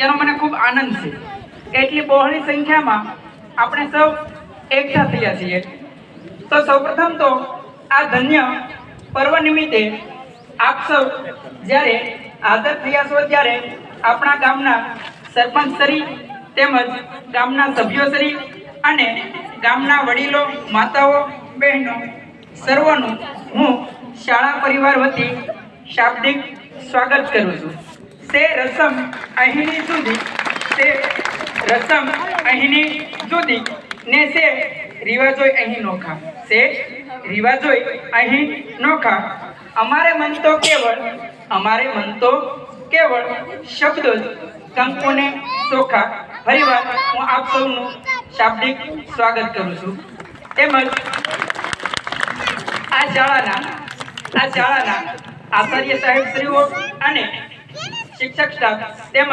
એનો મને ખૂબ આનંદ છે. એટલી બહોળી સંખ્યામાં આપણે સૌ એકઠા થયા છીએ. તો સૌપ્રથમ તો આ ધન્ય પર્વ નિમિત્તે આપ સૌ જ્યારે હાજર થયા છો ત્યારે આપણા ગામના સરપંચ શ્રી તેમજ ગામના સભ્યો શ્રી અને ગામના વડીલો, માતાઓ, બહેનો સર્વનું હું શાળા પરિવાર વતી શાબ્દિક સ્વાગત કરું છું. તે રસમ અહીંની જુદી, તે રસમ અહીંની જુદી ને સે રિવાજોય અહીં નોખા, સે રિવાજોય અહીં નોખા. અમારે મન તો કેવળ શબ્દો જ કંકુને ચોખા. ફરીવાર હું આપ સૌનું શાબ્દિક સ્વાગત કરું છું. તેમજ આ શાળાના આચાર્ય સાહેબશ્રીઓ અને શિક્ષક સ્ટાફ તેમજ